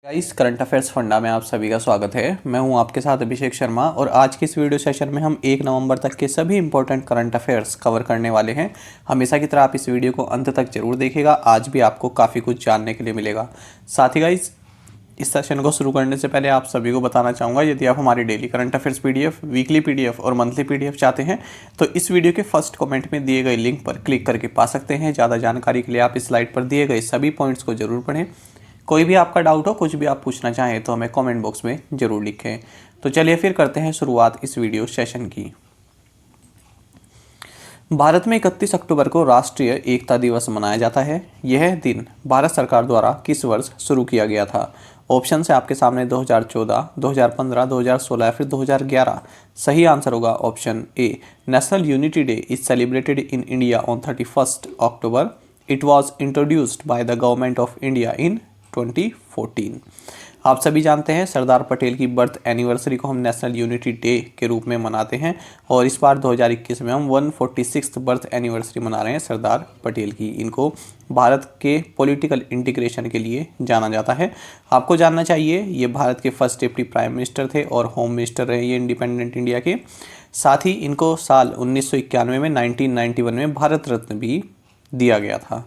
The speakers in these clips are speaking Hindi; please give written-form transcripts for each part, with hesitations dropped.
गाइस, करंट अफेयर्स फंडा में आप सभी का स्वागत है। मैं हूं आपके साथ अभिषेक शर्मा और आज के इस वीडियो सेशन में हम 1 नवंबर तक के सभी इंपॉर्टेंट करंट अफेयर्स कवर करने वाले हैं। हमेशा की तरह आप इस वीडियो को अंत तक जरूर देखिएगा, आज भी आपको काफ़ी कुछ जानने के लिए मिलेगा। साथ ही गाइस, इस सेशन को शुरू करने से पहले आप सभी को बताना चाहूँगा, यदि आप हमारी daily current affairs PDF, weekly PDF और मंथली पीडीएफ चाहते हैं तो इस वीडियो के फर्स्ट कमेंट में दिए गए लिंक पर क्लिक करके पा सकते हैं। ज़्यादा जानकारी के लिए आप इस स्लाइड पर दिए गए सभी पॉइंट्स को जरूर पढ़ें। कोई भी आपका डाउट हो, कुछ भी आप पूछना चाहें तो हमें कमेंट बॉक्स में ज़रूर लिखें। तो चलिए फिर करते हैं शुरुआत इस वीडियो सेशन की। भारत में 31 अक्टूबर को राष्ट्रीय एकता दिवस मनाया जाता है। यह दिन भारत सरकार द्वारा किस वर्ष शुरू किया गया था? ऑप्शन है आपके सामने 2014, 2015, 2016 या फिर 2011। सही आंसर होगा option A. National unity day is celebrated in India on 31 October. It was introduced by the government of India in 2014। आप सभी जानते हैं सरदार पटेल की बर्थ एनिवर्सरी को हम नेशनल यूनिटी डे के रूप में मनाते हैं और इस बार 2021 में हम 146th बर्थ एनिवर्सरी मना रहे हैं सरदार पटेल की। इनको भारत के पॉलिटिकल इंटीग्रेशन के लिए जाना जाता है। आपको जानना चाहिए ये भारत के फर्स्ट डिप्टी प्राइम मिनिस्टर थे और होम मिनिस्टर रहे ये इंडिपेंडेंट इंडिया के। साथ ही इनको साल 1991 में 1991 में भारत रत्न भी दिया गया था।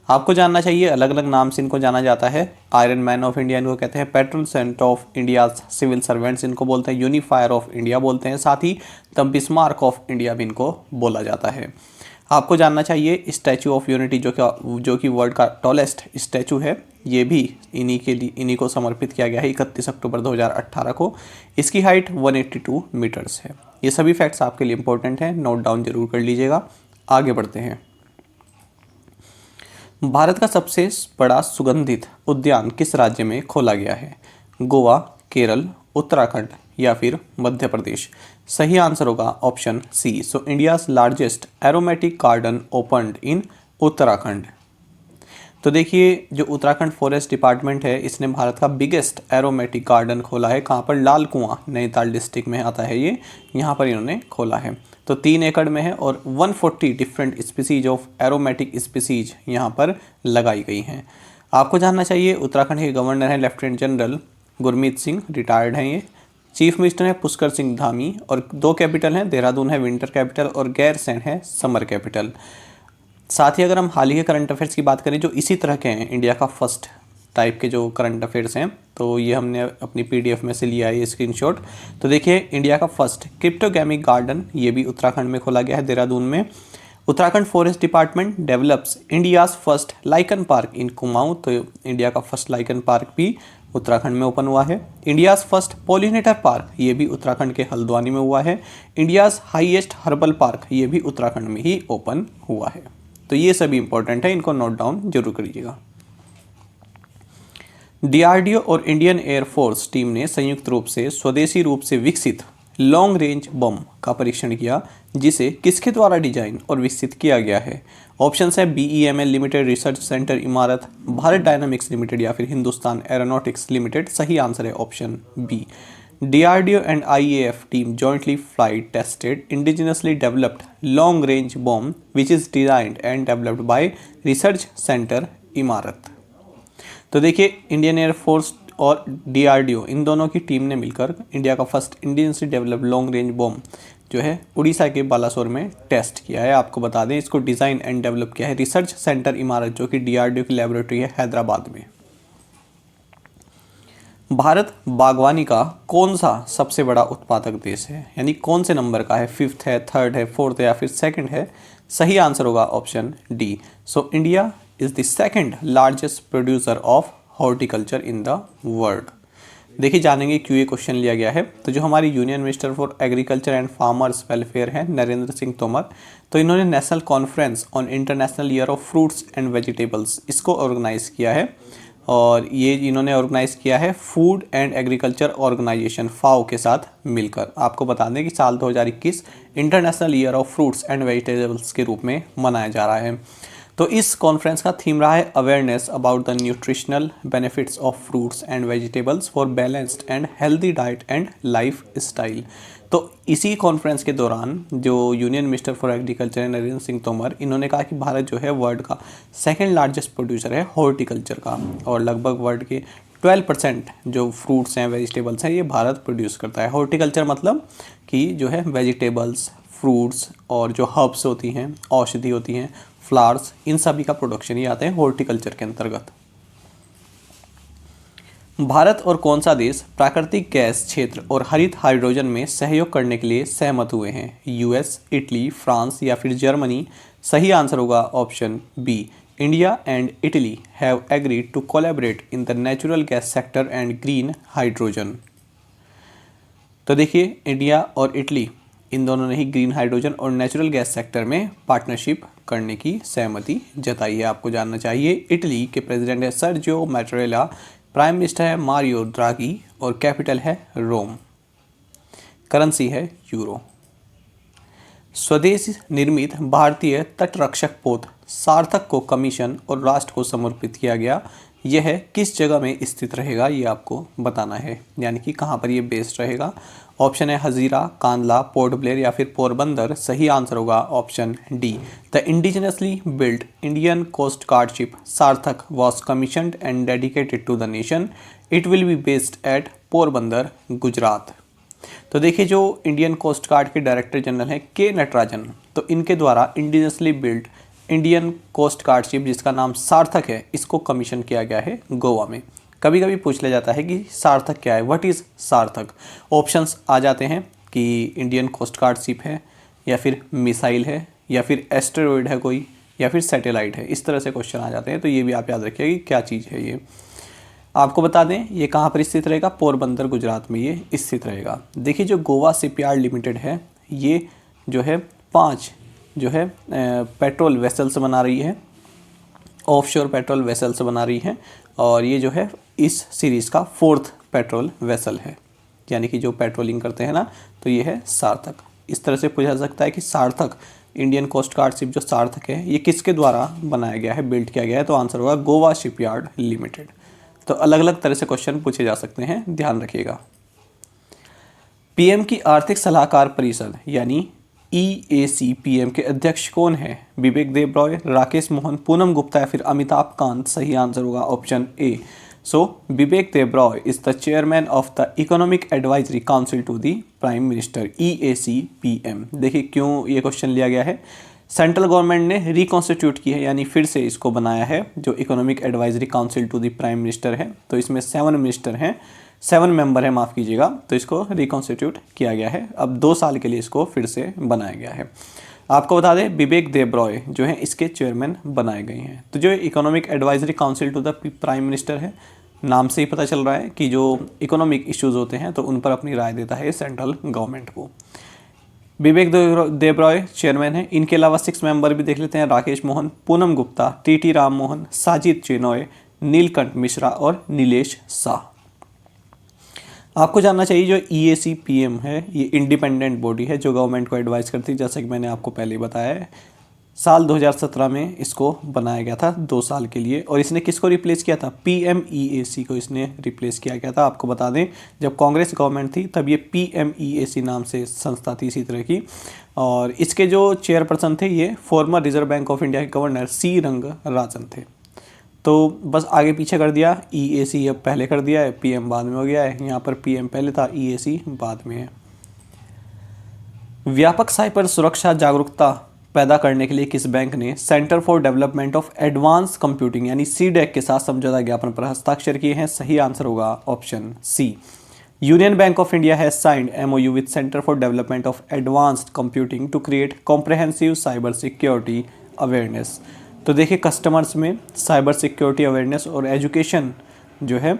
आपको जानना चाहिए अलग अलग नाम से इनको जाना जाता है। आयरन मैन ऑफ इंडिया इनको कहते हैं, patron saint of India civil servants इनको बोलते हैं, यूनिफायर ऑफ इंडिया बोलते हैं, साथ ही द बिस्मार्क ऑफ इंडिया भी इनको बोला जाता है। आपको जानना चाहिए स्टैचू ऑफ यूनिटी जो कि वर्ल्ड का टॉलेस्ट स्टैचू है, ये भी इन्हीं को समर्पित किया गया है 31 अक्टूबर 2018 को। इसकी हाइट 182 मीटर्स है। ये सभी फैक्ट्स आपके लिए इंपॉर्टेंट हैं, नोट डाउन जरूर कर लीजिएगा। आगे बढ़ते हैं। भारत का सबसे बड़ा सुगंधित उद्यान किस राज्य में खोला गया है? गोवा, केरल, उत्तराखंड या फिर मध्य प्रदेश। सही आंसर होगा option C. So India's largest aromatic garden opened in Uttarakhand. तो देखिए, जो उत्तराखंड फॉरेस्ट डिपार्टमेंट है इसने भारत का बिगेस्ट एरोमेटिक गार्डन खोला है। कहाँ पर? लाल कुआं, नैनीताल डिस्ट्रिक्ट में आता है ये। यहाँ पर इन्होंने खोला है। तो 3 एकड़ में है और 140 different species of aromatic species यहाँ पर लगाई गई हैं। आपको जानना चाहिए उत्तराखंड के गवर्नर हैं lieutenant general Gurmeet Singh, retired हैं ये। चीफ मिनिस्टर हैं पुष्कर सिंह धामी और 2 कैपिटल हैं, देहरादून है विंटर कैपिटल और गैरसैंण है समर कैपिटल। साथ ही अगर हम हाल ही के करंट अफेयर्स की बात करें जो इसी तरह के हैं, इंडिया का फर्स्ट टाइप के जो करंट अफेयर्स हैं, तो ये हमने अपनी पीडीएफ में से लिया है ये स्क्रीनशॉट। तो देखिए, इंडिया का फर्स्ट क्रिप्टोगैमिक गार्डन ये भी उत्तराखंड में खोला गया है, देहरादून में। Uttarakhand forest department develops India's first lichen park in Kumaon. तो इंडिया का फर्स्ट लाइकन पार्क भी उत्तराखंड में ओपन हुआ है। इंडियाज़ फर्स्ट पॉलिनेटर पार्क ये भी उत्तराखंड के हल्द्वानी में हुआ है। इंडियाज़ हाईएस्ट हर्बल पार्क ये भी उत्तराखंड में ही ओपन हुआ है। तो ये सभी इंपॉर्टेंट है, इनको नोट डाउन जरूर करिएगा। डीआरडीओ और इंडियन एयरफोर्स टीम ने संयुक्त रूप से स्वदेशी रूप से विकसित लॉन्ग रेंज बम का परीक्षण किया, जिसे किसके द्वारा डिजाइन और विकसित किया गया है? ऑप्शन है बीईएमएल लिमिटेड, रिसर्च सेंटर इमारत, भारत डायनामिक्स लिमिटेड या फिर हिंदुस्तान एरोनॉटिक्स लिमिटेड। सही आंसर है option B. DRDO and IAF team jointly flight tested indigenously developed long range bomb which is designed and developed by Research Center इमारत। तो देखिए, इंडियन एयरफोर्स और DRDO इन दोनों की टीम ने मिलकर इंडिया का first indigenously developed long range bomb जो है उड़ीसा के बालासोर में टेस्ट किया है। आपको बता दें इसको डिज़ाइन एंड डेवलप किया है रिसर्च सेंटर इमारत, जो कि DRDO की लेबोरेटरी है हैदराबाद में। भारत बागवानी का कौन सा सबसे बड़ा उत्पादक देश है? यानी कौन से नंबर का है? 5th है, 3rd है, 4th है या फिर 2nd है? सही आंसर होगा option D. So India is the 2nd largest producer of horticulture in the world. देखिए, जानेंगे क्यों ये क्वेश्चन लिया गया है। तो जो हमारी union minister for agriculture and farmers welfare है नरेंद्र सिंह तोमर, तो इन्होंने national conference on international year of fruits and vegetables इसको ऑर्गेनाइज किया है और ये इन्होंने ऑर्गेनाइज किया है फूड एंड एग्रीकल्चर ऑर्गेनाइजेशन फाओ के साथ मिलकर। आपको बता दें कि साल 2021 international year of fruits and vegetables के रूप में मनाया जा रहा है। तो इस कॉन्फ्रेंस का थीम रहा है awareness about the nutritional benefits of fruits and vegetables for balanced and healthy diet and life style. तो इसी कॉन्फ्रेंस के दौरान जो union minister for agriculture Narendra Singh Tomar, इन्होंने कहा कि भारत जो है वर्ल्ड का 2nd लार्जेस्ट प्रोड्यूसर है हॉर्टिकल्चर का और लगभग वर्ल्ड के 12% जो फ्रूट्स हैं, वेजिटेबल्स हैं, ये भारत प्रोड्यूस करता है। हॉर्टिकल्चर मतलब कि जो है वेजिटेबल्स, फ्रूट्स और जो हर्ब्स होती हैं, औषधि होती हैं, फ्लावर्स, इन सभी का प्रोडक्शन ही आते हैं हॉर्टिकल्चर के अंतर्गत। भारत और कौन सा देश प्राकृतिक गैस क्षेत्र और हरित हाइड्रोजन में सहयोग करने के लिए सहमत हुए हैं? यूएस, इटली, फ्रांस या फिर जर्मनी? सही आंसर होगा option B, India and Italy have agreed to collaborate in the natural gas sector and green hydrogen. तो देखिए, इंडिया और इटली इन दोनों ने ही ग्रीन हाइड्रोजन और नेचुरल गैस सेक्टर में पार्टनरशिप करने की सहमति जताई है। आपको जानना चाहिए। इटली के प्रेसिडेंट है सर्जियो मैट्टारेला, प्राइम मिनिस्टर है मारियो ड्रागी और कैपिटल है रोम। करेंसी है यूरो। स्वदेश निर्मित भारतीय तटरक्षक पोत सार्थक को कमीशन और राष्ट्र को समर्पित किया गया। यह किस जगह में स्थित रहेगा, ये आपको बताना है, यानी कि कहाँ पर ये बेस्ड रहेगा। ऑप्शन है हजीरा, कांदला, पोर्ट ब्लेयर या फिर पोरबंदर। सही आंसर होगा option D, the indigenously built Indian coast guard ship Sarthak was commissioned and dedicated to the nation. It will be based at Porbandar, Gujarat. तो देखिए, जो इंडियन कोस्ट गार्ड के डायरेक्टर जनरल हैं के नटराजन, तो इनके द्वारा indigenously built Indian coast guard ship जिसका नाम सार्थक है, इसको कमीशन किया गया है गोवा में। कभी कभी पूछ लिया जाता है कि सार्थक क्या है, व्हाट इज़ सार्थक। ऑप्शंस आ जाते हैं कि इंडियन कोस्ट गार्ड शिप है, या फिर मिसाइल है, या फिर एस्टेरॉयड है कोई, या फिर सैटेलाइट है। इस तरह से क्वेश्चन आ जाते हैं, तो ये भी आप याद रखिए कि क्या चीज़ है ये। आपको बता दें ये कहाँ पर स्थित रहेगा, पोरबंदर, गुजरात में ये स्थित रहेगा। देखिए, जो गोवा शिपयार्ड लिमिटेड है, ये जो है 5 जो है पेट्रोल वेसल्स बना रही है, ऑफशोर पेट्रोल वेसल्स बना रही है, और ये जो है इस सीरीज़ का 4th पेट्रोल वेसल है, यानी कि जो पेट्रोलिंग करते हैं ना, तो ये है सार्थक। इस तरह से पूछा जा सकता है कि सार्थक, इंडियन कोस्ट गार्ड शिप जो सार्थक है, ये किसके द्वारा बनाया गया है, बिल्ड किया गया है, तो आंसर होगा गोवा शिपयार्ड लिमिटेड। तो अलग अलग तरह से क्वेश्चन पूछे जा सकते हैं, ध्यान रखिएगा। पीएम की आर्थिक सलाहकार परिषद यानी EAC-PM के अध्यक्ष कौन है? विवेक देबरॉय, राकेश मोहन, पूनम गुप्ता या फिर अमिताभ कांत? सही आंसर होगा option A. So Vivek Debroy is the chairman of the economic advisory council to the prime minister, EAC-PM। देखिए क्यों ये क्वेश्चन लिया गया है। सेंट्रल गवर्नमेंट ने रिकॉन्स्टिट्यूट की है, यानी फिर से इसको बनाया है, जो economic advisory council to the prime minister है। तो इसमें 7 मिनिस्टर हैं, 7 मेंबर है, माफ़ कीजिएगा। तो इसको रिकॉन्स्टिट्यूट किया गया है, अब 2 साल के लिए इसको फिर से बनाया गया है। आपको बता दें विवेक देबरॉय जो है इसके चेयरमैन बनाए गए हैं। तो जो economic advisory council to the prime minister है, नाम से ही पता चल रहा है कि जो इकोनॉमिक इश्यूज़ होते हैं तो उन पर अपनी राय देता है सेंट्रल गवर्नमेंट को। विवेक देबरॉय चेयरमैन है। इनके अलावा 6 मेंबर भी देख लेते हैं, राकेश मोहन, पूनम गुप्ता, TT राम मोहन, साजिद चिनॉय, नीलकंठ मिश्रा और नीलेश शाह। आपको जानना चाहिए जो EAC-PM है ये इंडिपेंडेंट बॉडी है जो गवर्नमेंट को एडवाइस करती है, जैसा कि मैंने आपको पहले ही बताया है। साल 2017 में इसको बनाया गया था 2 साल के लिए, और इसने किसको रिप्लेस किया था? PMEAC को इसने रिप्लेस किया गया था। आपको बता दें जब कांग्रेस गवर्नमेंट थी तब ये PMEAC नाम से संस्था थी इसी तरह की, और इसके जो चेयरपर्सन थे ये farmer reserve bank of India के गवर्नर C रंगराजन थे। तो बस आगे पीछे कर दिया, EAC अब पहले कर दिया है, PM बाद में हो गया है। यहाँ पर PM पहले था, EAC बाद में है। व्यापक साइबर सुरक्षा जागरूकता पैदा करने के लिए किस बैंक ने Centre for Development of Advance Computing यानी CDEC के साथ समझौता ज्ञापन पर हस्ताक्षर किए हैं? सही आंसर होगा option C. Union Bank of India has signed MOU with Centre for Development of Advanced Computing to create comprehensive cyber security awareness. तो देखिए कस्टमर्स में साइबर सिक्योरिटी अवेयरनेस और एजुकेशन जो है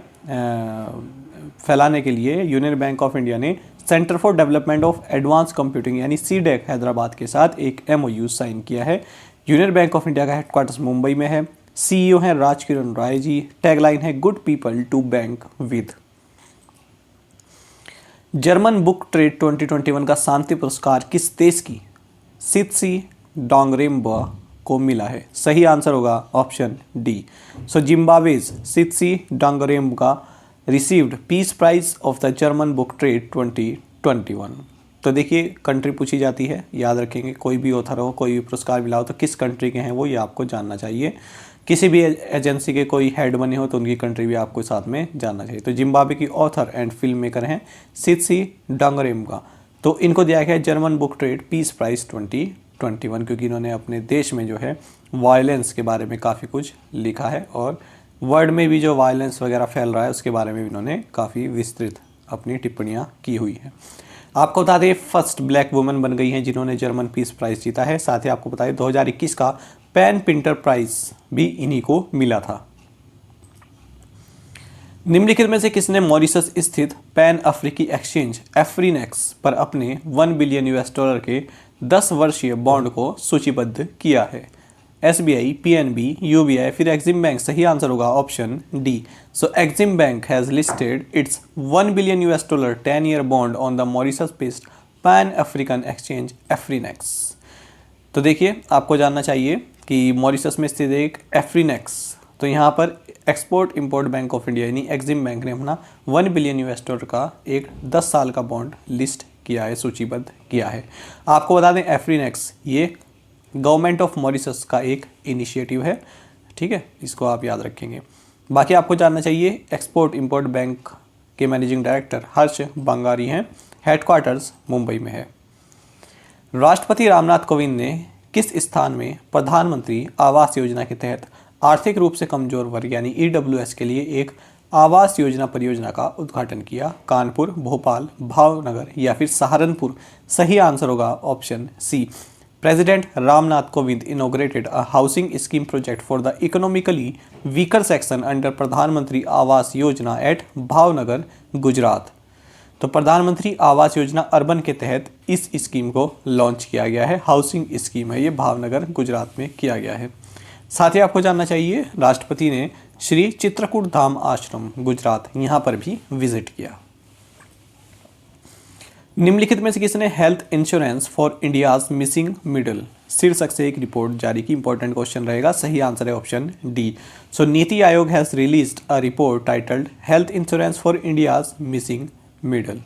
फैलाने के लिए यूनियन बैंक ऑफ इंडिया ने Centre for Development of Advance Computing यानी CDEC हैदराबाद के साथ एक MOU साइन किया है। यूनियन बैंक ऑफ इंडिया का हेडक्वार्टर्स मुंबई में है। CEO हैं राजकिरण राय जी। टैगलाइन है good people to bank with. German book trade 2021 का शांति पुरस्कार किस देश की सित्सी डोंगरेम्बा को मिला है? सही आंसर होगा option D. So Zimbabwe's Tsitsi Dangarembga received peace prize of the German book trade 2021। तो देखिए कंट्री पूछी जाती है, याद रखेंगे कोई भी ऑथर हो, कोई भी पुरस्कार मिला हो तो किस कंट्री के हैं वो, ये आपको जानना चाहिए किसी भी एजेंसी के कोई हेड बने हो तो उनकी कंट्री भी आपको साथ में जानना चाहिए। तो जिम्बाब्वे की ऑथर एंड फिल्म मेकर हैं सित्सी डांगरेम्गा। तो इनको दिया गया है German book trade peace prize 2021, क्योंकि इन्होंने अपने देश में जो है वायलेंस के बारे में काफ़ी कुछ लिखा है और वर्ल्ड में भी जो वायलेंस वगैरह फैल रहा है उसके बारे में भी इन्होंने काफ़ी विस्तृत अपनी टिप्पणियाँ की हुई हैं। आपको बता दें फर्स्ट ब्लैक वुमेन बन गई हैं जिन्होंने जर्मन पीस प्राइज़ जीता है। साथ ही आपको बताएं 2021 का पैन पिंटर प्राइज़ भी इन्हीं को मिला था। निम्नलिखित में से किसने मॉरिशस स्थित पैन अफ्रीकी एक्सचेंज एफ्रीनेक्स पर अपने $1 बिलियन के 10 वर्षीय बॉन्ड को सूचीबद्ध किया है? SBI, PNB, UBI फिर एक्सिम बैंक। सही आंसर होगा option D. So Exim Bank has listed its $1 billion 10-year bond on the Mauritius based pan African exchange Afrinex. तो देखिए आपको जानना चाहिए कि मॉरिशस में स्थित एक एफ्रीनेक्स, तो यहाँ पर export import bank of India यानी एक्सिम बैंक ने अपना $1 बिलियन का एक 10 साल का बॉन्ड लिस्ट किया है, सूचीबद्ध किया है। आपको बता दें एफ्रीनेक्स ये गवर्नमेंट ऑफ मॉरिशस का एक इनिशिएटिव है, ठीक है, इसको आप याद रखेंगे। बाकी आपको जानना चाहिए एक्सपोर्ट इंपोर्ट बैंक के मैनेजिंग डायरेक्टर हर्ष बंगारी हैं, हेडक्वार्टर्स मुंबई में है। राष्ट्रपति रामनाथ कोविंद ने किस स्थान में प्रधानमंत्री आवास योजना के तहत आर्थिक रूप से कमजोर वर्ग यानी EWS के लिए एक आवास योजना परियोजना का उद्घाटन किया? कानपुर, भोपाल, भावनगर या फिर सहारनपुर? सही आंसर होगा option C. President Ramnath Kovind inaugurated a housing scheme project for the economically weaker section under प्रधानमंत्री आवास योजना at भावनगर, गुजरात। तो प्रधानमंत्री आवास योजना अर्बन के तहत इस स्कीम को लॉन्च किया गया है, हाउसिंग स्कीम है ये, भावनगर गुजरात में किया गया है। साथ ही आपको जानना चाहिए राष्ट्रपति ने श्री चित्रकूट धाम आश्रम गुजरात यहाँ पर भी विजिट किया। निम्नलिखित में से किसने health insurance for India's missing middle शीर्षक से एक रिपोर्ट जारी की? इंपॉर्टेंट क्वेश्चन रहेगा, सही आंसर है option D. So NITI Aayog has released a report titled health insurance for India's missing middle.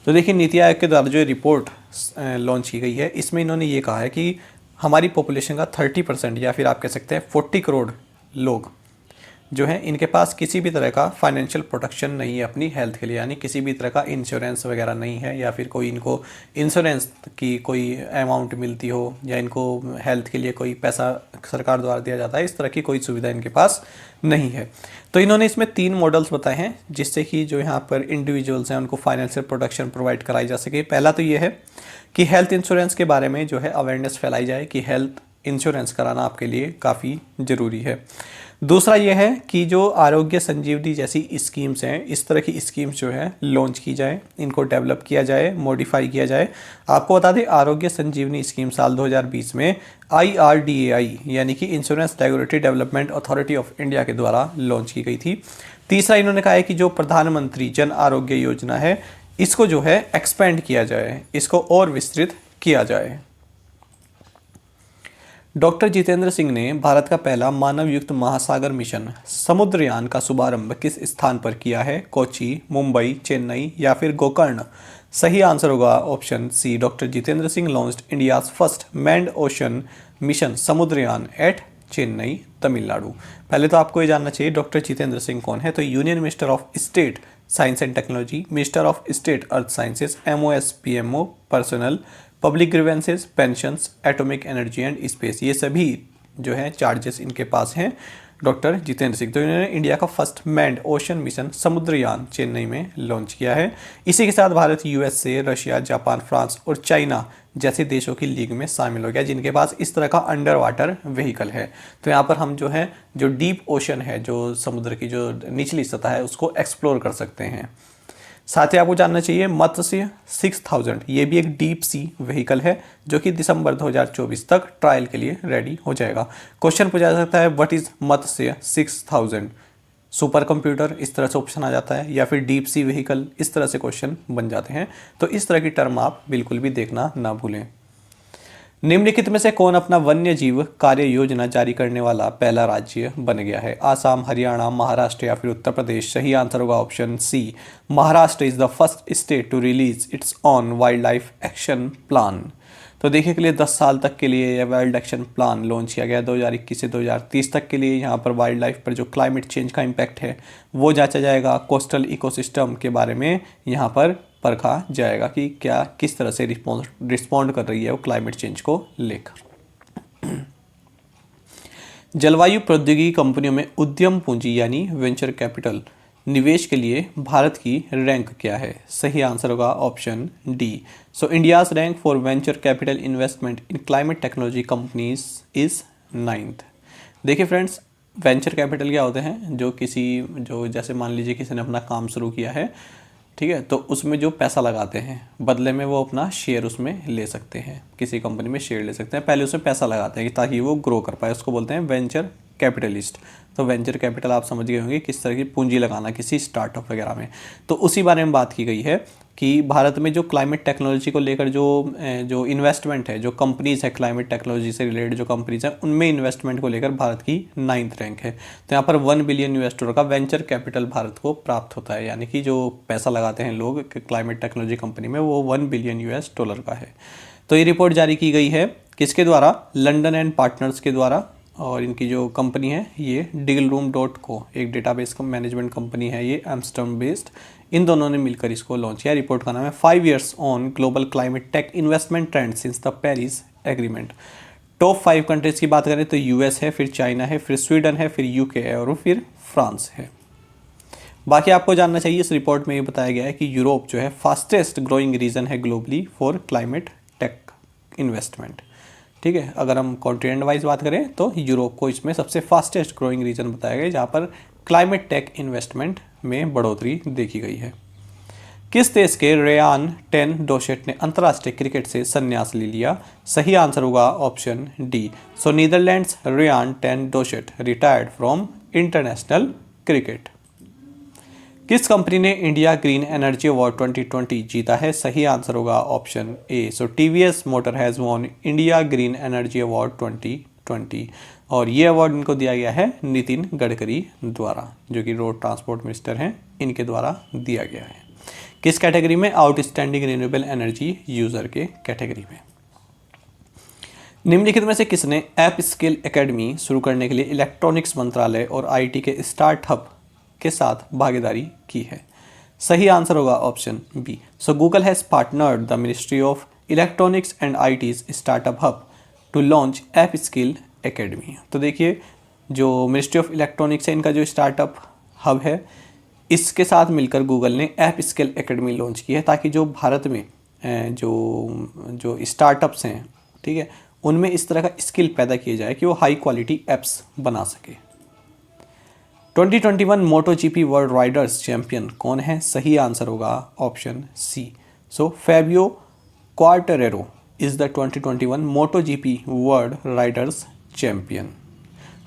तो देखिए नीति आयोग के द्वारा जो रिपोर्ट लॉन्च की गई है इसमें इन्होंने ये कहा है कि हमारी पॉपुलेशन का 30% या फिर आप कह सकते हैं 40 करोड़ लोग जो है इनके पास किसी भी तरह का फाइनेंशियल प्रोटेक्शन नहीं है अपनी हेल्थ के लिए, यानी किसी भी तरह का इंश्योरेंस वगैरह नहीं है या फिर कोई इनको इंश्योरेंस की कोई अमाउंट मिलती हो या इनको हेल्थ के लिए कोई पैसा सरकार द्वारा दिया जाता है, इस तरह की कोई सुविधा इनके पास नहीं है। तो इन्होंने इसमें 3 मॉडल्स बताए हैं जिससे कि जो यहाँ पर इंडिविजुअल्स हैं उनको फाइनेंशियल प्रोटेक्शन प्रोवाइड कराई जा सके। पहला तो ये है कि हेल्थ इंश्योरेंस के बारे में जो है अवेयरनेस फैलाई जाए कि हेल्थ इंश्योरेंस कराना आपके लिए काफ़ी ज़रूरी है। दूसरा यह है कि जो आरोग्य संजीवनी जैसी स्कीम्स हैं इस तरह की स्कीम्स जो है लॉन्च की जाए, इनको डेवलप किया जाए, मॉडिफाई किया जाए। आपको बता दें आरोग्य संजीवनी स्कीम साल 2020 में IRDAI यानी कि insurance regulatory development authority of India के द्वारा लॉन्च की गई थी। तीसरा इन्होंने कहा है कि जो प्रधानमंत्री जन आरोग्य योजना है इसको जो है एक्सपेंड किया जाए, इसको और विस्तृत किया जाए। डॉक्टर जितेंद्र सिंह ने भारत का पहला मानव युक्त महासागर मिशन समुद्रयान का शुभारंभ किस स्थान पर किया है? कोच्चि, मुंबई, चेन्नई या फिर गोकर्ण? सही आंसर होगा option C. Doctor Jitendra Singh launched India's first manned ocean mission Samudrayaan at Chennai, Tamil Nadu. पहले तो आपको ये जानना चाहिए डॉक्टर जितेंद्र सिंह कौन है। तो union minister of state science and technology, minister of state earth sciences, MOS PMO, personal, public grievances, pensions, atomic energy and space, ये सभी जो हैं चार्जेस इनके पास हैं डॉक्टर जितेंद्र सिंह। तो इन्होंने इंडिया का first manned ocean mission Samudrayaan Chennai में लॉन्च किया है। इसी के साथ Bharat USA, Russia, Japan, France और चाइना जैसे देशों की लीग में शामिल हो गया जिनके पास इस तरह का अंडर वाटर व्हीकल है। तो यहाँ पर हम जो है जो डीप ओशन है, जो समुद्र की जो निचली सतह है उसको एक्सप्लोर कर सकते हैं। साथ ही आपको जानना चाहिए मत्स्य 6000 ये भी एक डीप सी व्हीकल है जो कि दिसंबर 2024 तक ट्रायल के लिए रेडी हो जाएगा। क्वेश्चन पूछा जा सकता है what is Matsya 6000? Super computer इस तरह से ऑप्शन आ जाता है या फिर डीप सी व्हीकल, इस तरह से क्वेश्चन बन जाते हैं। तो इस तरह की टर्म आप बिल्कुल भी देखना ना भूलें। निम्नलिखित में से कौन अपना वन्य जीव कार्य योजना जारी करने वाला पहला राज्य बन गया है? आसाम, हरियाणा, महाराष्ट्र या फिर उत्तर प्रदेश? सही आंसर होगा option C. Maharashtra is the first state to release its own wild life action plan. तो देखिए के लिए 10 साल तक के लिए यह वाइल्ड एक्शन प्लान लॉन्च किया गया 2021 से 2030 तक के लिए। यहाँ पर वाइल्ड लाइफ पर जो क्लाइमेट चेंज का इम्पैक्ट है वो जांचा जाएगा। कोस्टल इकोसिस्टम के बारे में यहाँ पर परखा जाएगा कि क्या किस तरह से रिस्पॉन्ड कर रही है वो क्लाइमेट चेंज को लेकर। जलवायु प्रौद्योगिकी कंपनियों में उद्यम पूंजी यानी वेंचर कैपिटल निवेश के लिए भारत की रैंक क्या है? सही आंसर होगा option D. So India's rank for venture capital investment in climate technology companies is 9th। देखिए फ्रेंड्स, वेंचर कैपिटल क्या होते हैं? जो जैसे मान लीजिए किसी ने अपना काम शुरू किया है, ठीक है, तो उसमें जो पैसा लगाते हैं बदले में वो अपना शेयर उसमें ले सकते हैं, किसी कंपनी में शेयर ले सकते हैं। पहले उसमें पैसा लगाते हैं ताकि वो ग्रो कर पाए, उसको बोलते हैं वेंचर कैपिटलिस्ट। तो वेंचर कैपिटल आप समझ गए होंगे किस तरह की पूंजी लगाना किसी स्टार्टअप वगैरह में। तो उसी बारे में बात की गई है कि भारत में जो क्लाइमेट टेक्नोलॉजी को लेकर जो इन्वेस्टमेंट है, जो कंपनीज है क्लाइमेट टेक्नोलॉजी से रिलेटेड जो कंपनीज हैं उनमें इन्वेस्टमेंट को लेकर भारत की 9th रैंक है। तो यहाँ पर 1 बिलियन इन्वेस्टरों का वेंचर कैपिटल भारत को प्राप्त होता है, यानी कि जो पैसा लगाते हैं लोग क्लाइमेट टेक्नोलॉजी कंपनी में वो $1 बिलियन का है। तो ये रिपोर्ट जारी की गई है किसके द्वारा? लंडन एंड पार्टनर्स के द्वारा। और इनकी जो कंपनी है ये diggleroom.co एक डेटाबेस मैनेजमेंट कंपनी है, ये एम्स्टर्डम बेस्ड। इन दोनों ने मिलकर इसको लॉन्च किया। रिपोर्ट का नाम है 5 years on global climate tech investment trend since the Paris agreement. Top 5 countries की बात करें तो यूएस है, फिर चाइना है, फिर स्वीडन है, फिर यूके है और फिर फ्रांस है। बाकी आपको जानना चाहिए, इस रिपोर्ट में ये बताया गया है कि यूरोप जो है फास्टेस्ट ग्रोइंग रीजन है globally for climate tech investment. ठीक है, अगर हम कॉन्टिनेंट वाइज बात करें तो यूरोप को इसमें सबसे फास्टेस्ट ग्रोइंग रीजन बताया गया है जहाँ पर क्लाइमेट टेक इन्वेस्टमेंट में बढ़ोतरी देखी गई है। किस देश के रेयान टेन डोशेट ने अंतर्राष्ट्रीय क्रिकेट से संन्यास ले लिया? सही आंसर होगा option D. So Netherlands Ryan ten Doeschate retired from international cricket. किस कंपनी ने इंडिया ग्रीन एनर्जी अवार्ड 2020 जीता है? सही आंसर होगा option A. So TVS Motor has won India green energy award 2020 और ये अवार्ड इनको दिया गया है नितिन गडकरी द्वारा, जो कि रोड ट्रांसपोर्ट मिनिस्टर हैं, इनके द्वारा दिया गया है। किस कैटेगरी में? आउटस्टैंडिंग रिन्यूएबल एनर्जी यूजर के कैटेगरी में। निम्नलिखित में से किसने ऐप स्किल एकेडमी शुरू करने के लिए इलेक्ट्रॉनिक्स मंत्रालय और आईटी के स्टार्टअप के साथ भागीदारी की है? सही आंसर होगा option B. So Google has partnered the ministry of electronics and IT's startup hub to launch app skill academy. तो देखिए, जो मिनिस्ट्री ऑफ इलेक्ट्रॉनिक्स है इनका जो स्टार्टअप हब है, इसके साथ मिलकर गूगल ने ऐप स्किल एकेडमी लॉन्च की है ताकि जो भारत में जो स्टार्टअप्स हैं, ठीक है, उनमें इस तरह का स्किल पैदा किया जाए कि वो हाई क्वालिटी ऐप्स बना सके। 2021 MotoGP world riders champion कौन है? सही आंसर होगा option C. So Fabio Quartararo is the 2021 MotoGP world riders champion.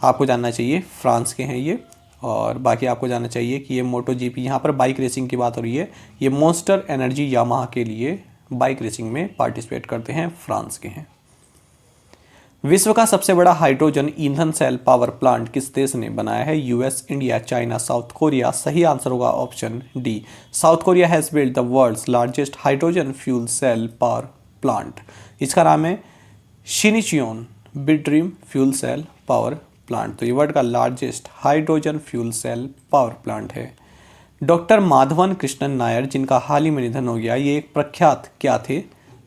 आपको जानना चाहिए फ्रांस के हैं ये, और बाकी आपको जानना चाहिए कि ये मोटो जीपी, यहाँ पर बाइक रेसिंग की बात हो रही है, ये मॉन्स्टर एनर्जी यामाहा के लिए बाइक रेसिंग में पार्टिसिपेट करते हैं, फ्रांस के हैं। विश्व का सबसे बड़ा हाइड्रोजन ईंधन सेल पावर प्लांट किस देश ने बनाया है? US, India, China, South Korea. सही आंसर होगा option D. South Korea has built the world's largest hydrogen fuel cell power plant. इसका नाम है Shinincheon Bidream fuel cell power plant. तो ये वर्ल्ड का largest hydrogen fuel cell power plant है। डॉक्टर माधवन कृष्णन नायर, जिनका हाल ही में निधन हो गया, ये एक प्रख्यात क्या थे?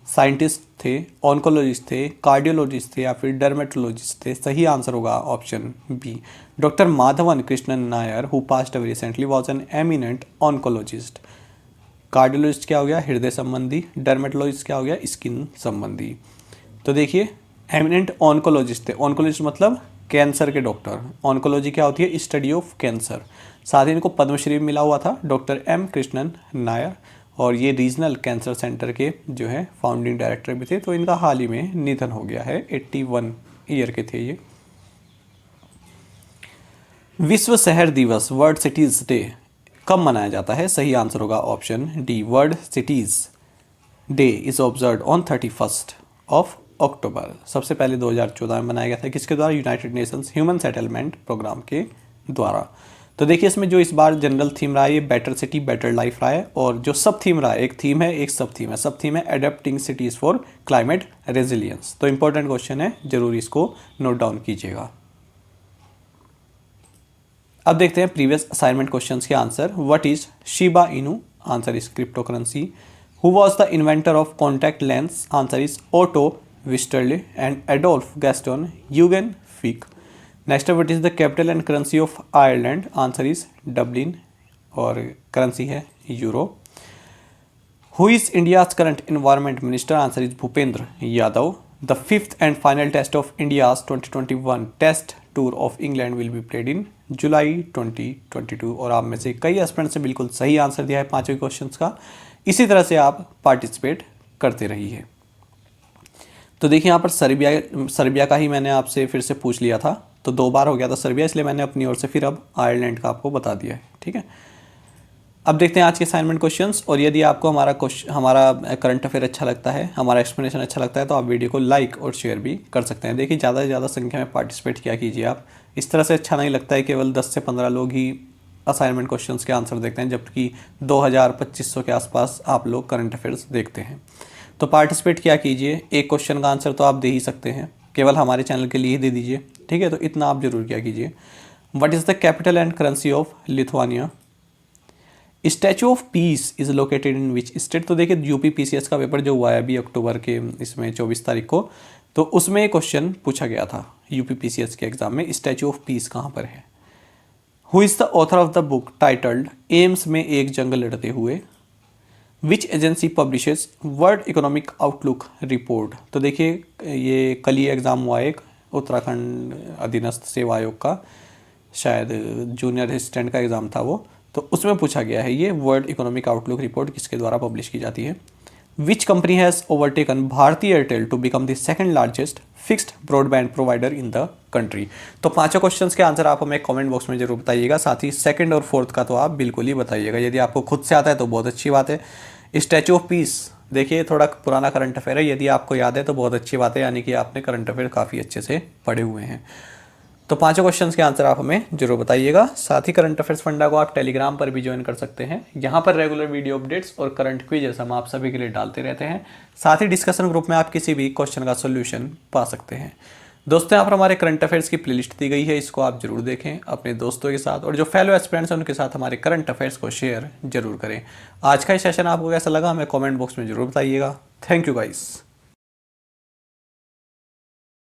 साइंटिस्ट थे, ऑन्कोलॉजिस्ट थे, कार्डियोलॉजिस्ट थे या फिर डर्मेटोलॉजिस्ट थे? सही आंसर होगा option B. Doctor Madhavan Krishnan Nair who passed away recently was an eminent oncologist. Cardiologist क्या हो गया? हृदय संबंधी। डर्मेटोलॉजिस्ट क्या हो गया? स्किन संबंधी। तो देखिए, एमिनेंट ऑन्कोलॉजिस्ट थे। ऑन्कोलॉजिस्ट मतलब कैंसर के डॉक्टर। ऑन्कोलॉजी क्या होती है? Study of cancer. साथ ही इनको पद्मश्री मिला हुआ था, डॉक्टर एम कृष्णन नायर, और ये रीजनल कैंसर सेंटर के जो है फाउंडिंग डायरेक्टर भी थे। तो इनका हाल ही में निधन हो गया है, 81 ईयर के थे ये। विश्व शहर दिवस वर्ल्ड सिटीज डे कब मनाया जाता है? सही आंसर होगा option D. World Cities Day is observe on 31 October. सबसे पहले 2014 में मनाया गया था, किसके द्वारा? United Nations Human Settlement Programme के द्वारा। तो देखिए इसमें जो इस बार जनरल थीम रहा है ये बेटर सिटी बेटर लाइफ रहा है, और जो सब थीम रहा है, एक थीम है एक सब थीम है, सब थीम है adapting cities for climate resilience. तो इंपॉर्टेंट क्वेश्चन है, जरूर इसको नोट डाउन कीजिएगा। अब देखते हैं प्रीवियस असाइनमेंट क्वेश्चंस के answer. What is Shiba Inu? Answer is cryptocurrency. Who was the inventor of contact lens? Answer is Otto Wichterle and Adolf Gaston Eugen Fick. Next, what is the capital and currency of Ireland? Answer is Dublin और करेंसी है euro. Who is India's current environment minister? Answer is Bhupender Yadav. The fifth and final test of India's 2021 test tour of England will be played in July 2022। और आप में से कई एस्पिरेंट्स ने बिल्कुल सही आंसर दिया है पांचों क्वेश्चंस का। इसी तरह से आप पार्टिसिपेट करते रहिए। तो देखिए यहाँ पर सर्बिया का ही मैंने आपसे फिर से पूछ लिया था, तो 2 बार हो गया था सर्बिया, इसलिए मैंने अपनी ओर से फिर अब आयरलैंड का आपको बता दिया है। ठीक है, अब देखते हैं आज के असाइनमेंट क्वेश्चंस। और यदि आपको हमारा करंट अफेयर अच्छा लगता है, हमारा एक्सप्लेनेशन अच्छा लगता है, तो आप वीडियो को लाइक और शेयर भी कर सकते हैं। देखिए ज़्यादा से ज़्यादा संख्या में पार्टिसिपेट किया कीजिए आप। इस तरह से अच्छा नहीं लगता है केवल 10 से 15 लोग ही असाइनमेंट क्वेश्चंस के आंसर देखते हैं, जबकि 2000-2500 के आसपास आप लोग करंट अफेयर्स देखते हैं। तो पार्टिसिपेट किया कीजिए। एक क्वेश्चन का आंसर तो आप दे ही सकते हैं, केवल हमारे चैनल के लिए ही दे दीजिए। ठीक है, तो इतना आप जरूर किया कीजिए। What is the capital and currency of Lithuania? Statue of piece is located in which state? तो देखिए यूपी पीसीएस का पेपर जो हुआ है अभी अक्टूबर के इसमें 24 तारीख को, तो उसमें क्वेश्चन पूछा गया था यूपी पीसीएस के एग्जाम में, स्टैचू ऑफ पीस कहाँ पर है। Who is the author of the book titled AIIMS में एक जंग लड़ते हुए? Which agency publishes world economic outlook report? तो देखिए ये कल ही एग्ज़ाम हुआ एक उत्तराखंड अधीनस्थ सेवा आयोग का, शायद जूनियर असिस्टेंट का एग्ज़ाम था वो, तो उसमें पूछा गया है ये वर्ल्ड इकोनॉमिक आउटलुक रिपोर्ट किसके द्वारा पब्लिश की जाती है। Which company has overtaken Bharti Airtel to become the second largest fixed broadband provider in the country? तो पांचों क्वेश्चंस के आंसर आप हमें कमेंट बॉक्स में जरूर बताइएगा। साथ ही सेकंड और फोर्थ का तो आप बिल्कुल ही बताइएगा। यदि आपको खुद से आता है तो बहुत अच्छी बात है। स्टैचू ऑफ पीस देखिए थोड़ा पुराना करंट अफेयर है, यदि आपको याद है तो बहुत अच्छी बात है, यानी कि आपने करंट अफेयर काफ़ी अच्छे से पढ़े हुए हैं। तो पांचों क्वेश्चंस के आंसर आप हमें जरूर बताइएगा। साथ ही करंट अफेयर्स फंडा को आप टेलीग्राम पर भी ज्वाइन कर सकते हैं। यहाँ पर रेगुलर वीडियो अपडेट्स और करंट क्विजेस हम आप सभी के लिए डालते रहते हैं। साथ ही डिस्कशन ग्रुप में आप किसी भी क्वेश्चन का सोल्यूशन पा सकते हैं। दोस्तों यहाँ पर हमारे करंट अफेयर्स की प्लेलिस्ट दी गई है, इसको आप जरूर देखें अपने दोस्तों के साथ, और जो फेलो एस्पिरेंट्स हैं उनके साथ हमारे करंट अफेयर्स को शेयर जरूर करें। आज का ये सेशन आपको कैसा लगा हमें कमेंट बॉक्स में जरूर बताइएगा। Thank you guys.